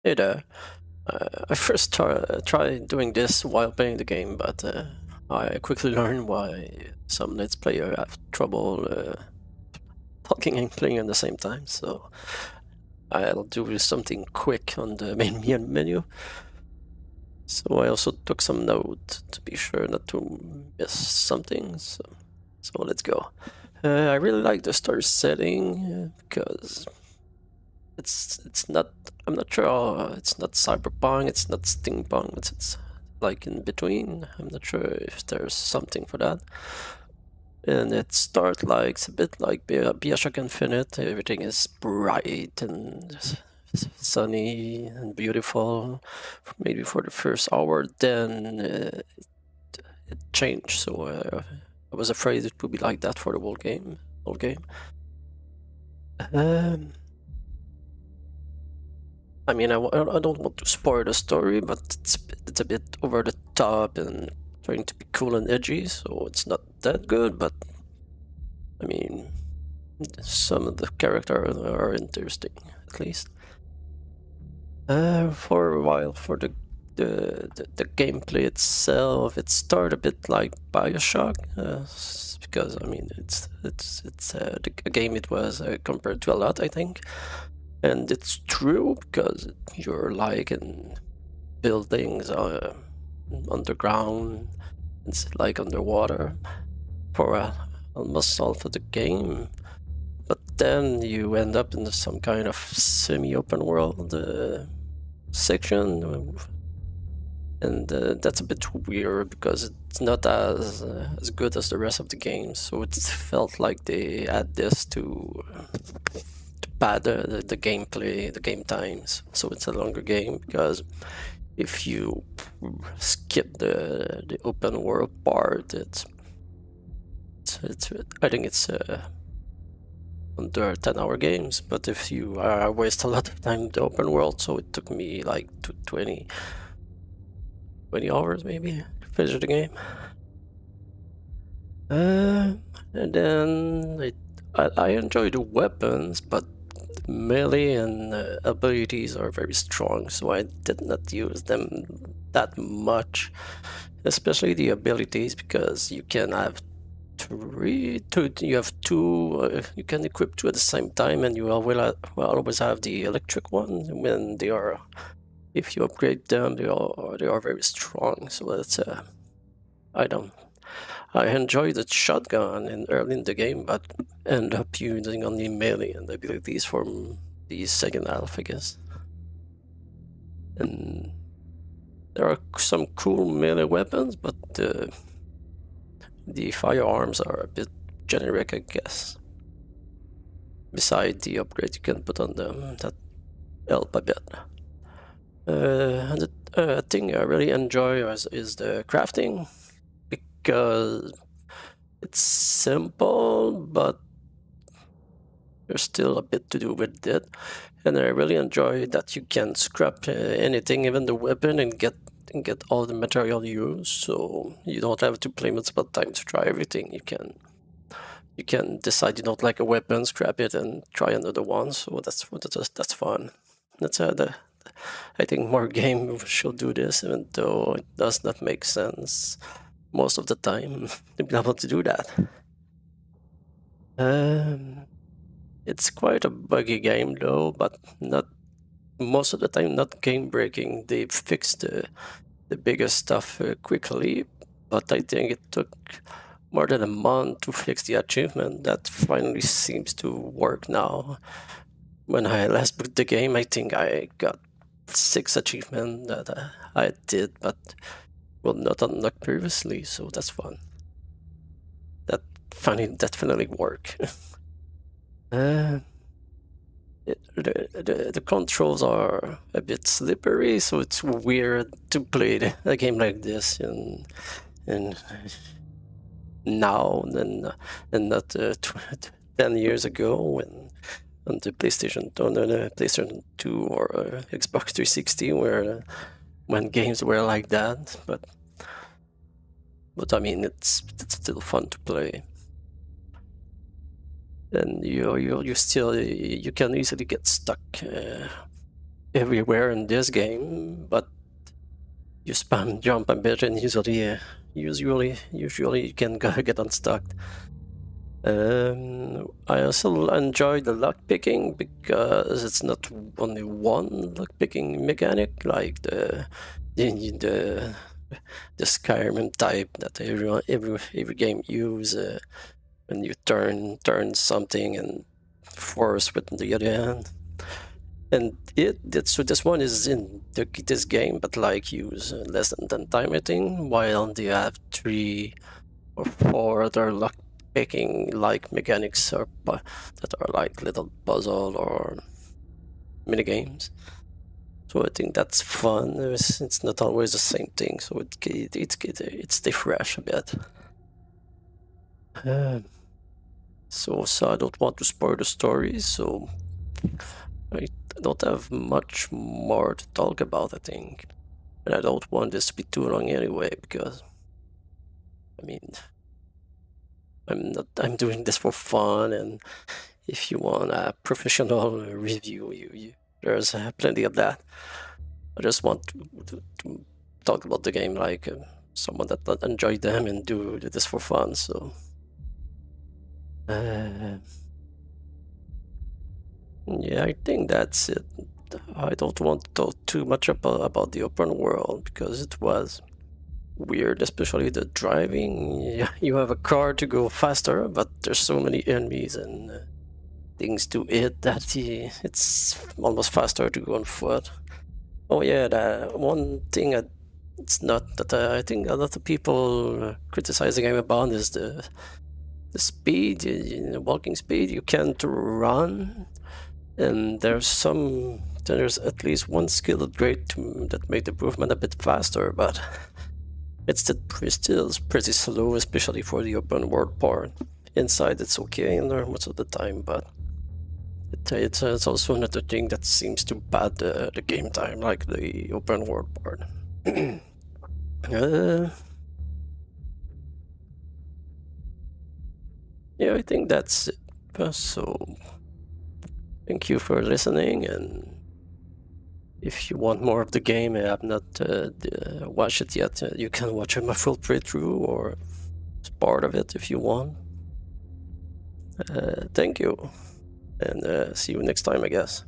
Hey there. I first tried doing this while playing the game, but I quickly learned why some Let's Player have trouble talking and playing at the same time, so I'll do something quick on the main menu. So I also took some note to be sure not to miss something, so let's go. I really like the story setting because it's not, I'm not sure, it's not cyberpunk, it's not steampunk, it's like in between. I'm not sure if there's something for that. And it starts like, it's a bit like Bioshock Infinite. Everything is bright and sunny and beautiful, maybe for the first hour. Then it changed, so I was afraid it would be like that for the whole game. I mean, I don't want to spoil the story, but it's a bit over the top and trying to be cool and edgy, so it's not that good. But I mean, some of the characters are interesting, at least. For a while, for the gameplay itself, it started a bit like Bioshock, because I mean, it's a game it was compared to a lot, I think. And it's true because you're like in buildings underground, it's like underwater for almost half of the game. But then you end up in some kind of semi-open world section, and that's a bit weird because it's not as good as the rest of the game. So it felt like they add this to pad the gameplay, the game times, so it's a longer game. Because if you skip the open world part, it's I think it's under 10-hour games. But if you waste a lot of time in the open world, so it took me like 20 hours maybe to finish the game. And then I enjoy the weapons, but melee and abilities are very strong, so I did not use them that much, especially the abilities, because you can have you have two, you can equip two at the same time, and you will always have the electric one when they are, if you upgrade them, they are very strong. So that's I enjoy the shotgun early in the game, but end up using only melee and abilities from the second half, I guess. And there are some cool melee weapons, but the firearms are a bit generic, I guess. Besides the upgrade you can put on them, that help a bit. And the thing I really enjoy is the crafting, because it's simple, but there's still a bit to do with it. And I really enjoy that you can scrap anything, even the weapon, and get all the material used. So you don't have to play multiple times to try everything. You can decide you don't like a weapon, scrap it, and try another one. So that's fun. That's I think more games should do this, even though it does not make sense most of the time to be able to do that. It's quite a buggy game though, but not most of the time not game breaking. They fixed the biggest stuff quickly, but I think it took more than a month to fix the achievement. That finally seems to work now. When I last booked the game, I think I got 6 achievements that I did, but well, not unlocked previously, so that's fun. That finally definitely work. uh, the controls are a bit slippery, so it's weird to play a game like this in now and not 10 years ago when on the PlayStation 2 or Xbox 360 where when games were like that, but I mean it's still fun to play. And you still you can easily get stuck everywhere in this game, but you spam jump a bit and usually you can get unstuck. I also enjoy the lock picking because it's not only one lock picking mechanic like the the Skyrim type that every game use when you turn something and force with the other hand. And so this one is in this game, but like use less than 10 time I think, while they have 3 or 4 other lock picking like mechanics that are like little puzzle or mini games. So I think that's fun. It's not always the same thing, so it's fresh a bit. So I don't want to spoil the story, so I don't have much more to talk about, I think. And I don't want this to be too long anyway, because I mean I'm doing this for fun, and if you want a professional review, there's plenty of that. I just want to talk about the game like someone that enjoyed them and do this for fun. So yeah, I think that's it. I don't want to talk too much about the open world because it was weird, especially the driving. Yeah, you have a car to go faster, but there's so many enemies and things to hit that it's almost faster to go on foot. Oh yeah, the one thing it's not that I think a lot of people criticize the game about is the speed, the walking speed. You can't run, and there's at least one skill upgrade that made the movement a bit faster, but it's still pretty slow, especially for the open world part. Inside it's okay in there most of the time, but it's also another thing that seems to pad the game time, like the open world part. Yeah, I think that's it. So thank you for listening, and if you want more of the game, I have not watched it yet. You can watch my full playthrough or part of it if you want. Thank you, and see you next time, I guess.